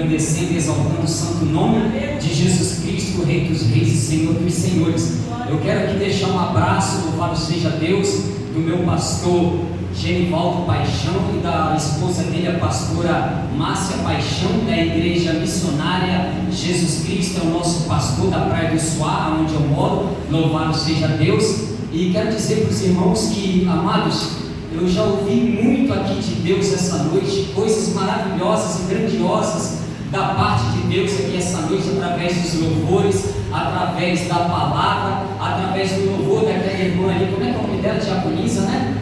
engrandecendo e exaltando o santo nome de Jesus Cristo, Rei dos Reis e Senhor dos Senhores. Eu quero aqui deixar um abraço, louvado seja Deus, do meu pastor Genivaldo Paixão e da esposa dele, a pastora Márcia Paixão, da Igreja Missionária Jesus Cristo, é o nosso pastor da Praia do Suá, onde eu moro, louvado seja Deus. E quero dizer para os irmãos que, amados, eu já ouvi muito aqui de Deus essa noite, coisas maravilhosas e grandiosas da parte de Deus aqui essa noite, através dos louvores, através da palavra, através do louvor daquela irmã ali, como é que é o nome dela? Diaconisa, né?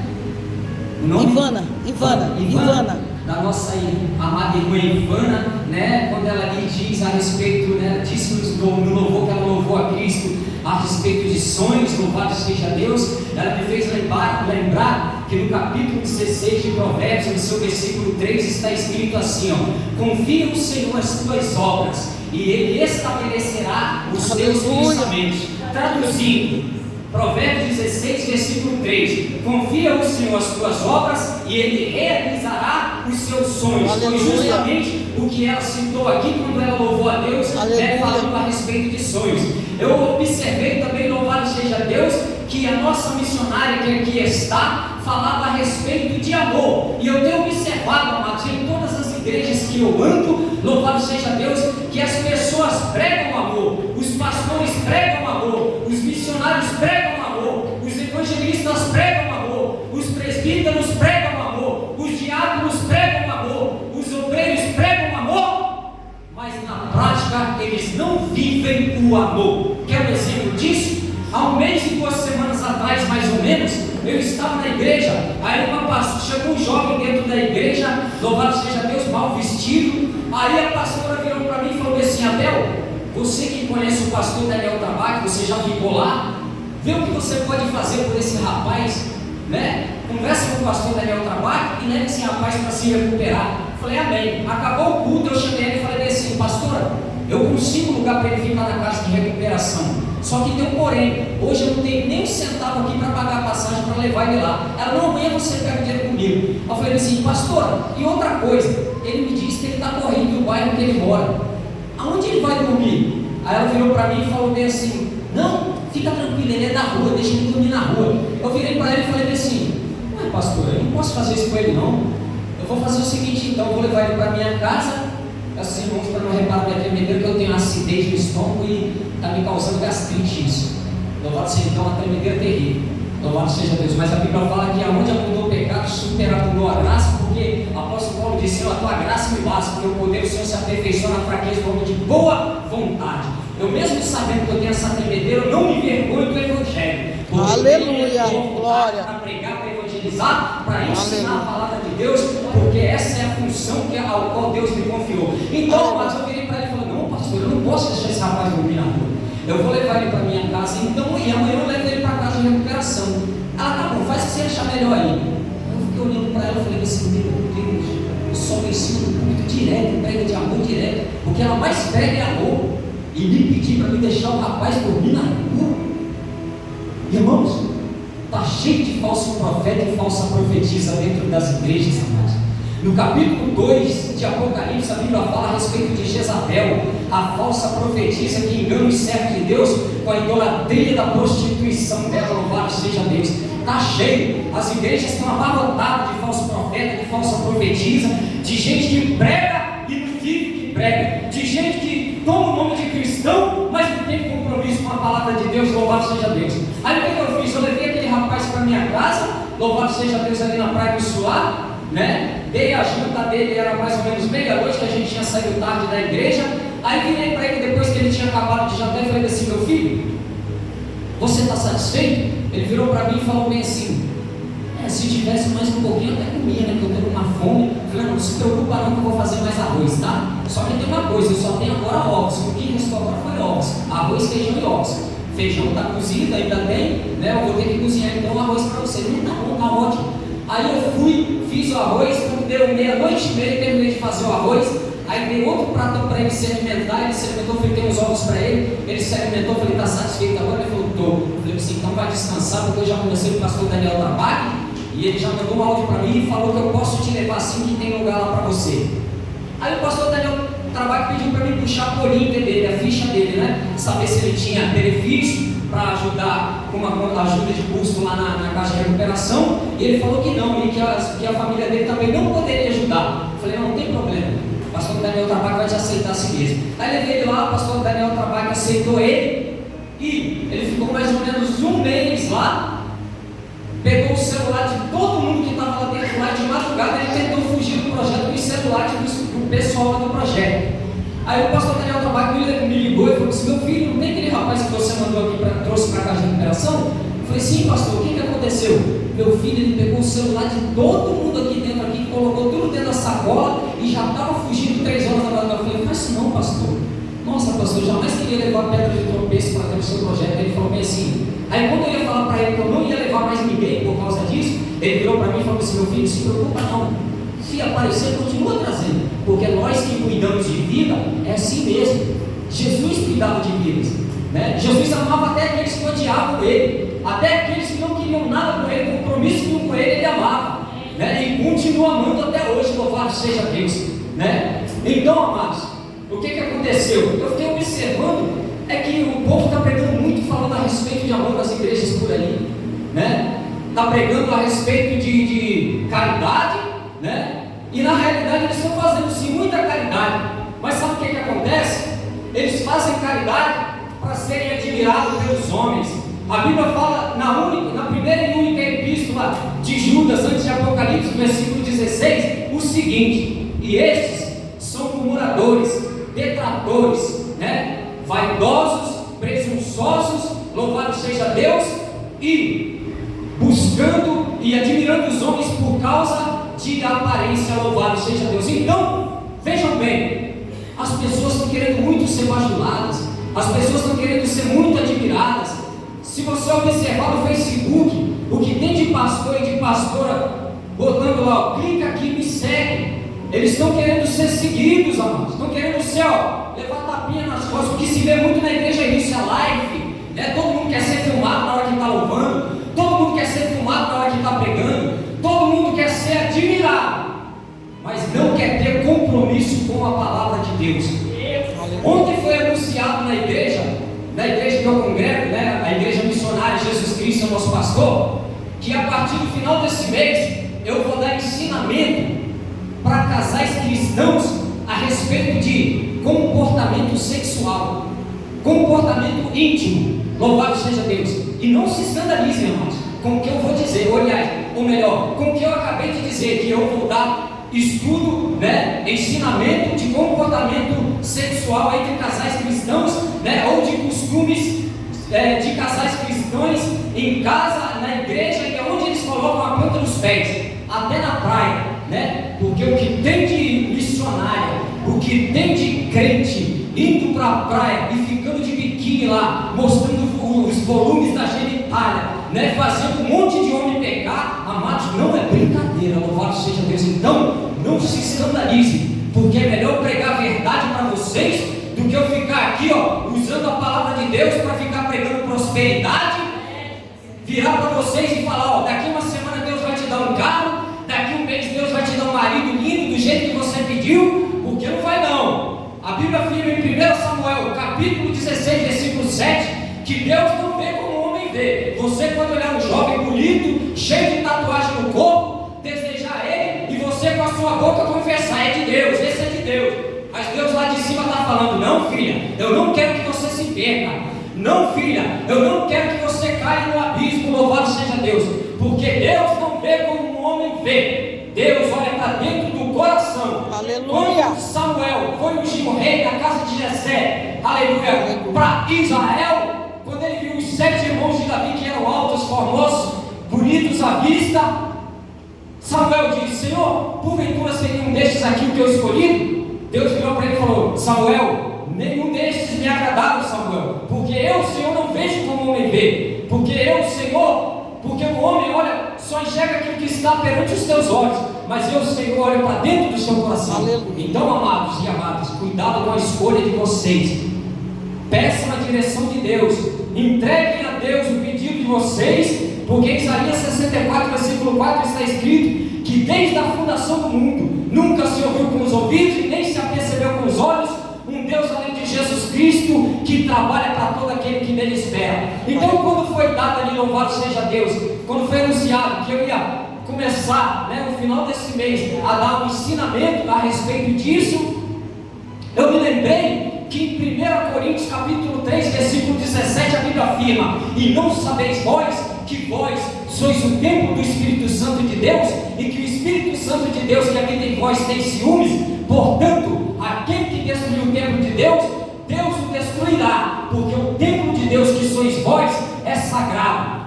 Ivana, da nossa amada irmã Ivana, né? Quando ela lhe diz a respeito, né? Disse no louvor que ela louvou a Cristo a respeito de sonhos, louvado seja Deus. Ela me fez lembrar que no capítulo 16 de Provérbios, no seu versículo 3, está escrito assim, ó: confia no Senhor as tuas obras e Ele estabelecerá os teus pensamentos. Traduzindo, Provérbios 16, versículo 3: confia no Senhor as tuas obras e Ele realizará os seus sonhos. Foi justamente o que ela citou aqui quando ela louvou a Deus, né, falando a respeito de sonhos. Eu observei também, louvado seja Deus, que a nossa missionária que aqui está, falava a respeito de amor. E eu tenho observado, amados, em todas as igrejas que eu ando, louvado seja Deus, que as pessoas pregam amor, os pastores pregam amor, os missionários pregam amor, os evangelistas pregam amor, os presbíteros pregam amor, os diáconos pregam amor, os obreiros pregam amor, mas na prática eles não vivem o amor. Quer um exemplo disso? Há um mês e 2 semanas atrás, mais ou menos, eu estava na igreja, aí chegou um jovem dentro da igreja, louvado seja Deus, mal vestido. Aí a pastora virou para mim e falou assim: Abel, você que conhece o pastor Daniel Tabaque, você já ficou lá? Vê o que você pode fazer por esse rapaz, né? Conversa com o pastor Daniel Tabaque e leve esse rapaz para se recuperar. Falei, amém. Acabou o culto, eu cheguei ele e falei assim: pastora, eu consigo lugar para ele ficar na casa de recuperação. Só que tem um porém, hoje eu não tenho nem um centavo aqui para pagar a passagem para levar ele lá. Ela, não, amanhã você pega o dinheiro comigo. Eu falei assim: pastora, e outra coisa, ele me disse que ele está correndo do bairro que ele mora. Aonde ele vai dormir? Aí ela virou para mim e falou bem assim: não, fica tranquilo, ele é da rua, deixa ele dormir na rua. Eu virei para ele e falei assim: ué, pastora, eu não posso fazer isso com ele não. Eu vou fazer o seguinte então, eu vou levar ele para minha casa. Assim, irmãos, para não reparar minha tremedeira, que eu tenho acidez no estômago e está me causando gastrite isso. Louvado seja então, uma tremedeira terrível. Louvado seja Deus. Mas a Bíblia fala que aonde abundou o pecado, superabundou a graça, porque o apóstolo Paulo disse: Senhor, a tua graça me basta, porque o poder do Senhor se aperfeiçoa na fraqueza do homem de boa vontade. Eu mesmo sabendo que eu tenho essa tremedeira, eu não me envergonho do Evangelho. Aleluia, glória. Para pregar, para evangelizar, para ensinar a palavra de Deus, porque essa é a função ao qual Deus me confiou. Então, mas eu virei para ele e falei: não, pastor, eu não posso deixar esse rapaz dormir na rua. Eu vou levar ele para minha casa, então, e amanhã eu levo ele para a casa de recuperação. Ela, tá bom, faz o que você achar melhor aí. Eu fiquei olhando para ela e falei assim: meu Deus, eu só me ensino muito direto, prega de amor direto, porque ela mais prega é amor. E me pedir para me deixar o rapaz dormir na rua. Irmãos, está cheio de falso profeta e falsa profetisa dentro das igrejas, amados. No capítulo 2 de Apocalipse, a Bíblia fala a respeito de Jezabel, a falsa profetisa que engana os servos de Deus com a idolatria da prostituição dela. Louvado seja Deus. Está cheio, as igrejas estão abarrotadas de falso profeta, de falsa profetisa, de gente que prega e não vive que prega, de gente que toma o nome de cristão, mas não tem compromisso com a palavra de Deus. Louvado seja Deus. Aí o que eu fiz? Eu levei aquele rapaz para minha casa, louvado seja Deus, ali na Praia do Suá, né? Dei a janta dele, era mais ou menos meia-noite, que a gente tinha saído tarde da igreja. Aí virei para ele depois que ele tinha acabado de jantar e falei assim: meu filho, você está satisfeito? Ele virou para mim e falou bem assim: se tivesse mais um pouquinho eu até comia, né? Que eu tenho uma fome. Eu falei: não se preocupa não, que eu vou fazer mais arroz, tá? Só que tem uma coisa, eu só tenho agora ovos. O que restou agora foi ovos, arroz, feijão e ovos. Feijão está cozido, ainda tem, né? Eu vou ter que cozinhar então o arroz para você. Não, tá bom, tá ótimo. Aí eu fui, fiz o arroz, quando deu meia-noite e meia, terminei de fazer o arroz. Aí dei outro pratão para ele se alimentar, ele se alimentou, fritei uns ovos para ele se alimentou, falei: está satisfeito agora? Ele falou: estou. Eu falei assim: então vai descansar, porque eu já comecei com o pastor Daniel Tabaque, e ele já mandou um áudio para mim e falou que eu posso te levar assim, que tem lugar lá para você. Aí o pastor Daniel Tabaque pediu para mim puxar a folhinha dele, a ficha dele, né? Saber se ele tinha benefício para ajudar com uma ajuda de custo lá na Casa de Recuperação. E ele falou que não, e que a família dele também não poderia ajudar. Eu falei, não tem problema, o pastor Daniel Trabac vai te aceitar assim mesmo. Aí levei ele lá, o pastor Daniel Trabac aceitou ele, e ele ficou mais ou menos um mês lá, pegou o celular de todo mundo que estava lá dentro, lá de madrugada, ele tentou fugir do projeto com o celular do pessoal lá do projeto. Aí o pastor Daniel Trabac me ligou e falou assim, meu filho, não tem aquele rapaz que você mandou aqui, trouxe para a Casa de Recuperação? Eu falei, sim pastor, o que aconteceu? Meu filho, ele pegou o celular de todo mundo aqui dentro, aqui, colocou tudo dentro da sacola e já estava fugindo 3 horas da madrugada. Eu falei, faz isso não pastor. Nossa pastor, eu jamais queria levar pedra de tropeço para dentro do seu projeto. Ele falou bem assim. Aí quando eu ia falar para ele que eu não ia levar mais ninguém por causa disso, ele virou para mim e falou assim, meu filho, não se preocupa não, se aparecer continua trazendo, porque nós que cuidamos de vida, é assim mesmo. Jesus cuidava de vidas, né? Jesus amava até aqueles que odiavam ele, até aqueles que não queriam nada com ele, compromisso nenhum com ele amava, né? E continua amando até hoje, louvado seja Deus, né? Então amados, o que aconteceu? Eu fiquei observando é que o povo está pregando muito falando a respeito de amor nas igrejas por aí, né? Está pregando a respeito de caridade, né? E na realidade eles estão fazendo sim muita caridade, mas sabe o que acontece? Eles fazem caridade para serem admirados pelos homens. A Bíblia fala na primeira e única epístola de Judas, antes de Apocalipse, versículo 16, o seguinte: e estes são murmuradores, detratores, né? Vaidosos, presunçosos, louvado seja Deus, e buscando e admirando os homens por causa de aparência, louvado seja Deus. Então, vejam bem, as pessoas estão querendo muito ser bajuladas, as pessoas estão querendo ser muito admiradas. Se você observar no Facebook, o que tem de pastor e de pastora botando lá, ó, clica aqui, me segue. Eles estão querendo ser seguidos, amados, estão querendo ser, ó, levar tapinha nas costas. O que se vê muito na igreja é isso, é live, né? Todo mundo quer ser filmado na hora que está louvando, todo mundo quer ser filmado na hora que está pregando, todo mundo quer ser admirado, mas não quer ter compromisso com a palavra de Deus. Ontem foi anunciado na igreja que eu congrego, né, a igreja missionária Jesus Cristo, nosso pastor, que a partir do final desse mês eu vou dar ensinamento para casais cristãos a respeito de comportamento sexual, comportamento íntimo, louvado seja Deus. E não se escandalizem, irmãos, com o que eu vou dizer, ou melhor, com o que eu acabei de dizer, que eu vou dar estudo, né, ensinamento de comportamento sexual entre casais cristãos, né, ou de costumes de casais cristãos em casa, na igreja, e onde eles colocam a ponta dos pés, até na praia, né? Porque o que tem de missionária, o que tem de crente indo para a praia e ficando de biquíni lá, mostrando os volumes da genitália, né? Fazendo um monte de homem pecar, amados, não é brincadeira, louvado seja Deus. Então, não se escandalize, porque é melhor pregar a verdade para vocês do que eu ficar aqui, ó, usando a palavra de Deus para ficar pregando prosperidade, virar para vocês e falar, ó, daqui uma semana Deus vai te dar um carro, daqui um mês Deus vai te dar um marido lindo do jeito que você pediu, porque não vai não. A Bíblia afirma em 1 Samuel, capítulo 16, versículo 7, que Deus não vê como o homem vê. Você pode olhar um jovem bonito, cheio de tatuagem no corpo, desejar ele, e você com a sua boca confessar, é de Deus, esse é de Deus. Mas Deus lá de cima está falando, não filha, eu não quero que você se perca, não filha, eu não quero que você caia no abismo, louvado seja Deus, porque Deus não vê como um homem vê, Deus olha para dentro do coração. Aleluia. Quando Samuel foi ungir o rei da casa de Jessé, aleluia, para Israel, quando ele viu os 7 irmãos de Davi que eram altos, formosos, bonitos à vista, Samuel disse, Senhor, porventura seria um destes aqui o teu escolhido? Deus virou para ele e falou, Samuel, nenhum destes me agradaram, Samuel, porque eu, Senhor, não vejo como o homem vê, porque eu, Senhor, porque o homem, olha, só enxerga aquilo que está perante os teus olhos, mas eu, Senhor, olho para dentro do seu coração. Aleluia. Então, amados e amadas, cuidado com a escolha de vocês, peçam a direção de Deus, entreguem a Deus o pedido de vocês, porque em Isaías 64, versículo 4 está escrito que desde a fundação do mundo nunca se ouviu com os ouvidos e nem se apercebeu com os olhos um Cristo que trabalha para todo aquele que nele espera. Então, quando foi dado ali, louvado seja Deus, quando foi anunciado que eu ia começar, no final desse mês, a dar um ensinamento a respeito disso, eu me lembrei que em 1 Coríntios capítulo 3, versículo 17, a Bíblia afirma: e não sabeis vós que vós sois o templo do Espírito Santo de Deus, e que o Espírito Santo de Deus que habita em vós tem ciúmes? Portanto, aquele que destruiu o templo de Deus, Deus o destruirá, porque o templo de Deus que sois vós é sagrado.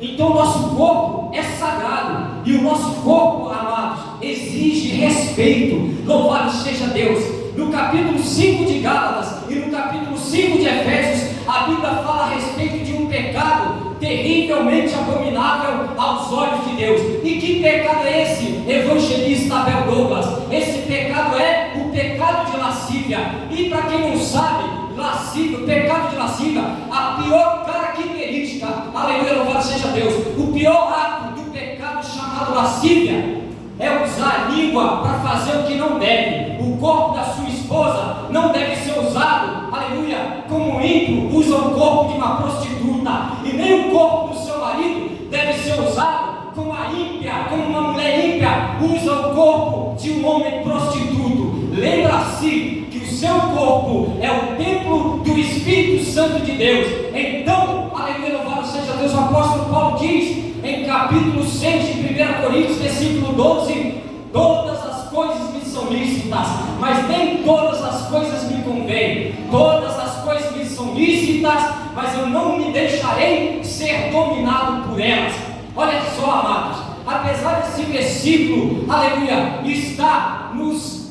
Então o nosso corpo é sagrado, e o nosso corpo, amados, exige respeito. Louvado seja Deus. No capítulo 5 de Gálatas e no capítulo 5 de Efésios, a Bíblia fala a respeito de um pecado terrivelmente abominável aos olhos de Deus. E que pecado é esse, evangelista Abel Douglas? Esse pecado é o pecado de lascívia. E para quem não sabe, lascívia, o pecado de lascívia, a pior característica, aleluia, louvado seja Deus, o pior ato do pecado chamado lascívia é usar a língua para fazer o que não deve. O corpo da sua esposa não deve ser usado, aleluia, como um ímpio usa o corpo de uma prostituta, e nem o corpo do seu marido deve ser usado como a ímpia, como uma mulher ímpia usa o corpo de um homem prostituto. Lembra-se que o seu corpo é o templo do Espírito Santo de Deus. Então, aleluia, louvado seja Deus, o apóstolo Paulo diz em capítulo 6 de 1 Coríntios, versículo 12: todas as coisas me são lícitas, mas nem todas as coisas me convêm. Todas as coisas me são lícitas, mas eu não me deixarei ser dominado por elas. Olha só, amados, apesar desse versículo, aleluia, está nos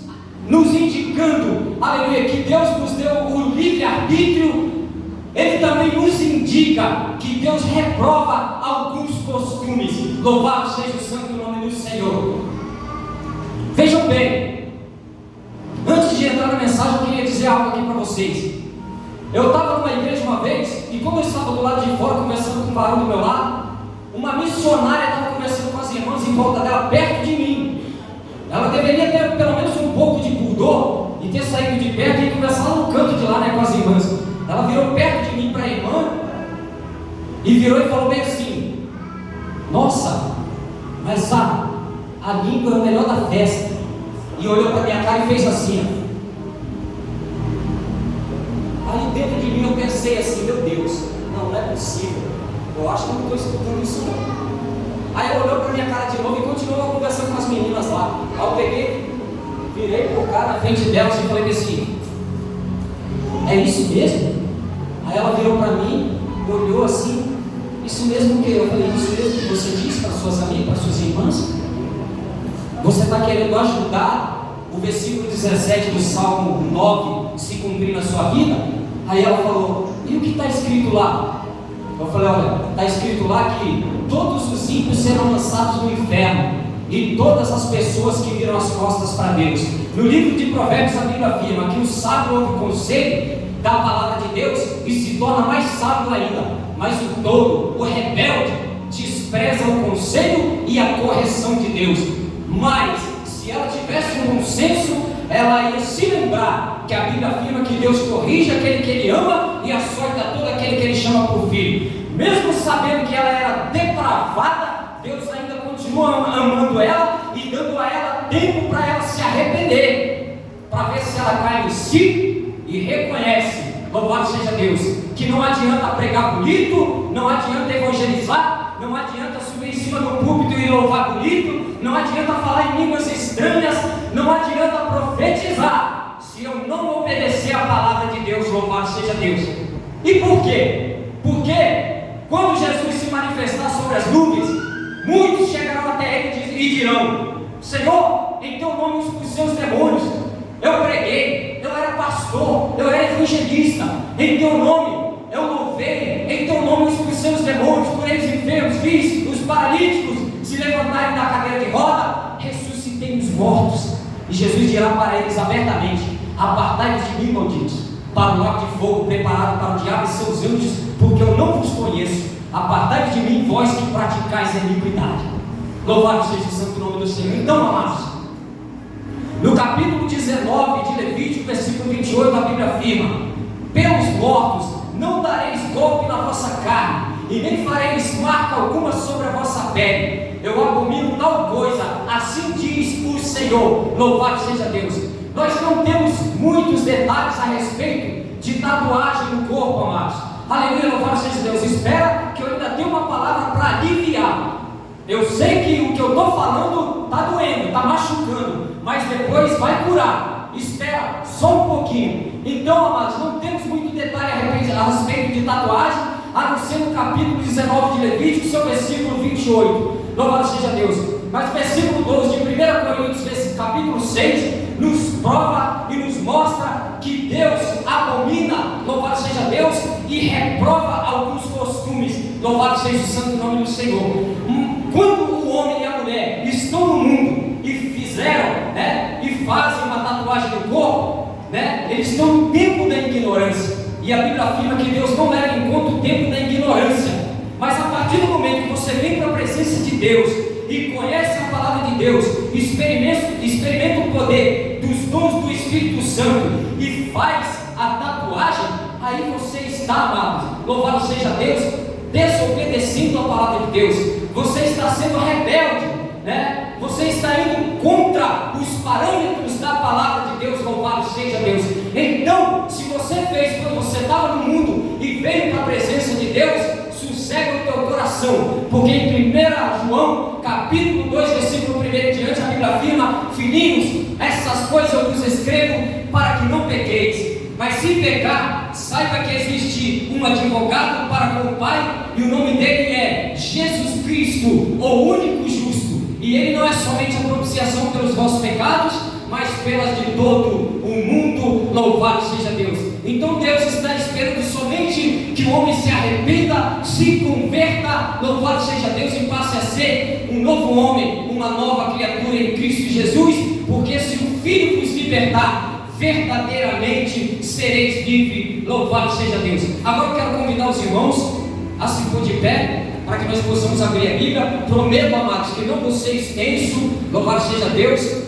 indicando, aleluia, que Deus nos deu o livre-arbítrio, Ele também nos indica que Deus reprova alguns costumes. Louvado seja o santo nome do Senhor. Vejam bem, antes de entrar na mensagem, eu queria dizer algo aqui para vocês. Eu estava numa igreja uma vez, e como eu estava do lado de fora, conversando com um varão do meu lado, uma missionária estava conversando com as irmãs em volta dela, perto de mim. Ela deveria ter pelo menos um pouco de pudor e ter saído de perto e conversar lá no canto de lá, com as irmãs. Ela virou perto de mim para a irmã e virou e falou bem assim: nossa, mas a língua é o melhor da festa. E olhou para minha cara e fez assim. Aí dentro de mim eu pensei assim: meu Deus, não é possível, eu acho que não estou escutando isso não. Aí ela olhou para minha cara de novo e continuou conversando com as meninas lá. Aí eu peguei, virei por cá na frente delas e falei assim: é isso mesmo? Aí ela virou para mim, olhou assim: isso mesmo o quê? Eu falei: isso mesmo que você disse para suas amigas, para suas irmãs? Você está querendo ajudar o versículo 17 do Salmo 9 se cumprir na sua vida? Aí ela falou: e o que está escrito lá? Eu falei: olha, está escrito lá que todos os ímpios serão lançados no inferno, e todas as pessoas que viram as costas para Deus. No livro de Provérbios, a Bíblia afirma que o sábio ouve o conselho da palavra de Deus e se torna mais sábio ainda, mas o tolo, o rebelde, despreza o conselho e a correção de Deus. Mas se ela tivesse um bom senso, ela ia se lembrar que a Bíblia afirma que Deus corrige aquele que Ele ama e açoita todo aquele que Ele chama por filho. Mesmo sabendo que ela era depravada, Deus ainda continua amando ela e dando a ela tempo para ela se arrepender, para ver se ela cai em si e reconhece, louvado seja Deus, que não adianta pregar bonito, não adianta evangelizar, não adianta subir em cima do púlpito e louvar bonito, não adianta falar em línguas estranhas, não adianta profetizar, se eu não obedecer a palavra de Deus, louvado seja Deus. E por quê? Porque quando Jesus se manifestar sobre as nuvens, muitos chegarão até Ele e dirão: Senhor, em Teu nome expulsei os demônios, eu preguei, eu era pastor, eu era evangelista, em Teu nome eu louvei, em Teu nome expulsei os demônios, curei os enfermos, fiz os paralíticos se levantarem da cadeira de roda, ressuscitei os mortos. E Jesus dirá para eles abertamente: apartai-vos de mim, malditos, para o lago de fogo preparado para o diabo e seus anjos, porque eu não vos conheço. Apartai-vos de mim, vós que praticais a iniquidade. Louvado seja o santo nome do Senhor. Então, amados, no capítulo 19 de Levítico, versículo 28, a Bíblia afirma: pelos mortos, não dareis golpe na vossa carne, e nem fareis marca alguma sobre a vossa pele. Eu abomino tal coisa, assim diz o Senhor. Louvado seja Deus. Nós não temos muitos detalhes a respeito de tatuagem no corpo, amados. Aleluia, louvado seja Deus. Espera que eu ainda tenha uma palavra para aliviar. Eu sei que o que eu estou falando está doendo, está machucando, mas depois vai curar. Espera só um pouquinho. Então, amados, não temos muito detalhe a respeito de tatuagem, a não ser no capítulo 19 de Levítico, seu versículo 28. Louvado seja Deus. Mas o versículo 12 de 1 Coríntios, capítulo 6, nos prova e nos mostra que Deus abomina, louvado seja Deus, e reprova alguns costumes. Louvado seja o santo nome do Senhor. Quando o homem e a mulher estão no mundo e fizeram, e fazem uma tatuagem no corpo, eles estão no tempo da ignorância. E a Bíblia afirma que Deus não leva em conta o tempo da ignorância. Mas a partir do momento que você vem para a presença de Deus e conhece a palavra de Deus, experimenta o poder dos dons do Espírito Santo e faz a tatuagem, aí você está, amado, louvado seja Deus, desobedecendo a palavra de Deus. Você está sendo rebelde, você está indo contra os parâmetros da palavra de Deus. Louvado seja Deus. Então, se você fez quando você estava no mundo e veio para a presença de Deus, sossega o teu coração, porque em 1 João capítulo 2 versículo 1 em diante, a Bíblia afirma: filhinhos, essas coisas eu vos escrevo para que não pequeis. Mas se pecar, saiba que existe um advogado para com o Pai, e o nome dele é Jesus Cristo, o único justo. E ele não é somente a propiciação pelos vossos pecados, mas pelas de todo o mundo. Louvado seja Deus. Então Deus está esperando somente que o homem se arrependa, se converta, louvado seja Deus, e passe a ser um novo homem, uma nova criatura em Cristo Jesus. Porque se o Filho vos libertar, verdadeiramente sereis livres. Louvado seja Deus. Agora eu quero convidar os irmãos a se pôr de pé, para que nós possamos abrir a Bíblia. Prometo, amados, que não vou ser extenso. Louvado seja Deus.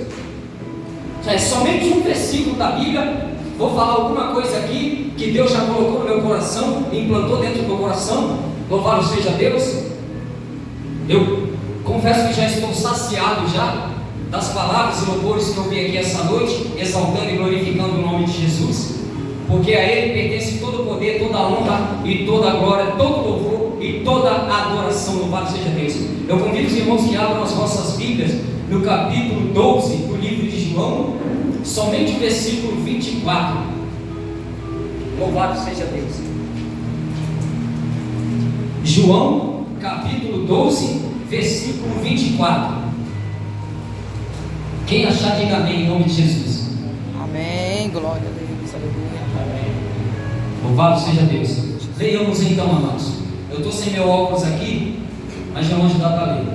Já é somente um versículo da Bíblia. Vou falar alguma coisa aqui que Deus já colocou no meu coração, implantou dentro do meu coração. Louvado seja Deus. Eu confesso que já estou saciado já das palavras e louvores que eu vi aqui essa noite, exaltando e glorificando o nome de Jesus, porque a Ele pertence todo o poder, toda a honra e toda a glória, todo o louvor e toda a adoração. Louvado seja Deus. Eu convido os irmãos que abram as vossas Bíblias no capítulo 12 do livro de João, somente o versículo 24. Louvado seja Deus. João capítulo 12, versículo 24. Quem achar, diga amém em nome de Jesus. Amém, glória a Deus, aleluia. Amém. Louvado seja Deus. Leiamos então, amados. Eu estou sem meu óculos aqui, mas já longe dá para ler.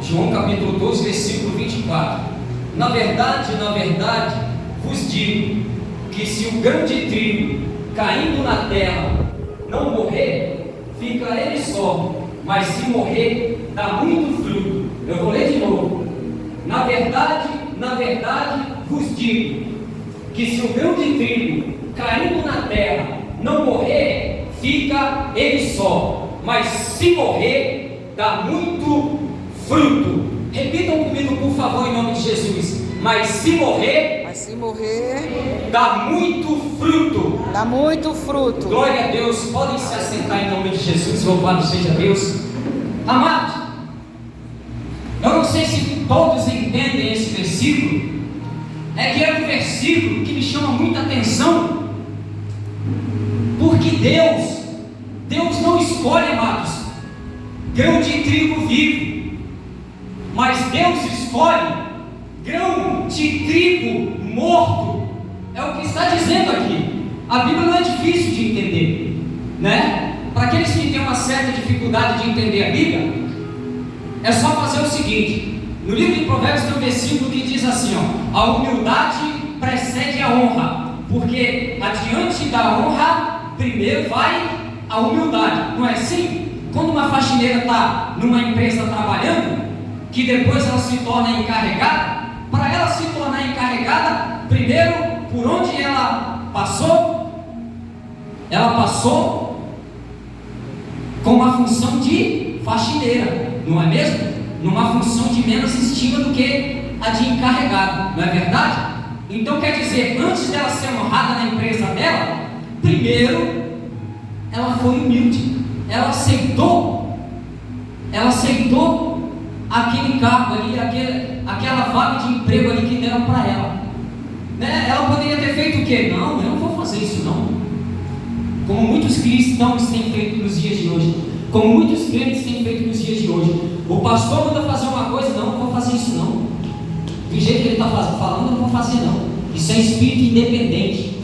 João capítulo 12, versículo 24. Na verdade, vos digo que se o grão de trigo caindo na terra não morrer, fica ele só, mas se morrer, dá muito fruto. Eu vou ler de novo. Na verdade, vos digo que se o grão de trigo caindo na terra não morrer, fica ele só, mas se morrer, dá muito fruto. Repitam comigo, por favor, em nome de Jesus. Mas se morrer, dá muito fruto. Dá muito fruto. Glória a Deus. Podem se assentar em nome de Jesus. Louvado seja Deus. Amados, eu não sei se todos entendem esse versículo. É que é um versículo que me chama muita atenção, porque Deus não escolhe, amados, grão de trigo vivo, mas Deus escolhe grão de trigo morto. É o que está dizendo aqui. A Bíblia não é difícil de entender, Para aqueles que têm uma certa dificuldade de entender a Bíblia, é só fazer o seguinte. No livro de Provérbios tem um versículo que diz assim, a humildade precede a honra, porque adiante da honra primeiro vai a humildade. Não é assim? Quando uma faxineira está numa empresa trabalhando, que depois ela se torna encarregada, para ela se tornar encarregada, primeiro, por onde ela passou? ela passou com uma função de faxineira, não é mesmo? Numa função de menos estima do que a de encarregado, não é verdade? Então quer dizer, antes dela ser honrada na empresa dela, primeiro ela foi humilde, ela aceitou aquele cargo ali, aquela vaga de emprego ali que deram para ela, né? Ela poderia ter feito o quê? Não, eu não vou fazer isso não, como muitos cristãos têm feito nos dias de hoje, como muitos crentes têm feito nos dias de hoje. O pastor manda fazer uma coisa, não vou fazer isso não, do jeito que ele está falando, eu não vou fazer não. Isso é espírito independente.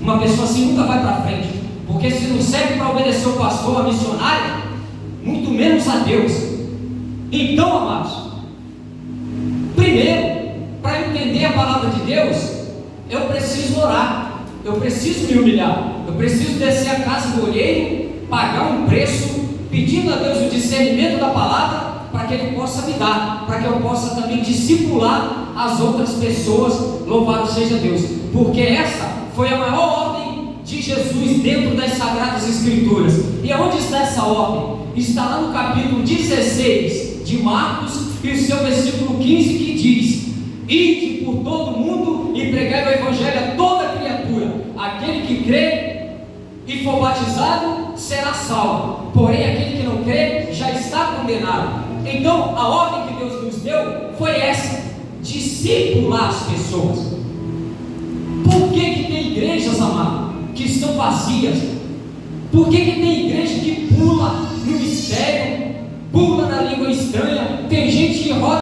Uma pessoa assim nunca vai para frente, porque se não serve para obedecer o pastor, a missionária, muito menos a Deus. Então, amados, primeiro, para entender a palavra de Deus, eu preciso orar, eu preciso me humilhar, eu preciso descer a casa do olheiro, pagar um preço, pedindo a Deus o discernimento da palavra, para que Ele possa me dar, para que eu possa também discipular as outras pessoas. Louvado seja Deus, porque essa foi a maior ordem de Jesus dentro das Sagradas Escrituras. E onde está essa ordem? Está lá no capítulo 16 de Marcos, e o seu versículo 15, que diz: ide por todo mundo e pregai o Evangelho a toda criatura. Aquele que crê e for batizado será salvo, porém aquele que não crê já está condenado. Então a ordem que Deus nos deu foi essa: discipular as pessoas. Por que tem igrejas, amado, que estão vazias? Por que tem igreja que pula no mistério, pula na língua estranha? Tem gente que roda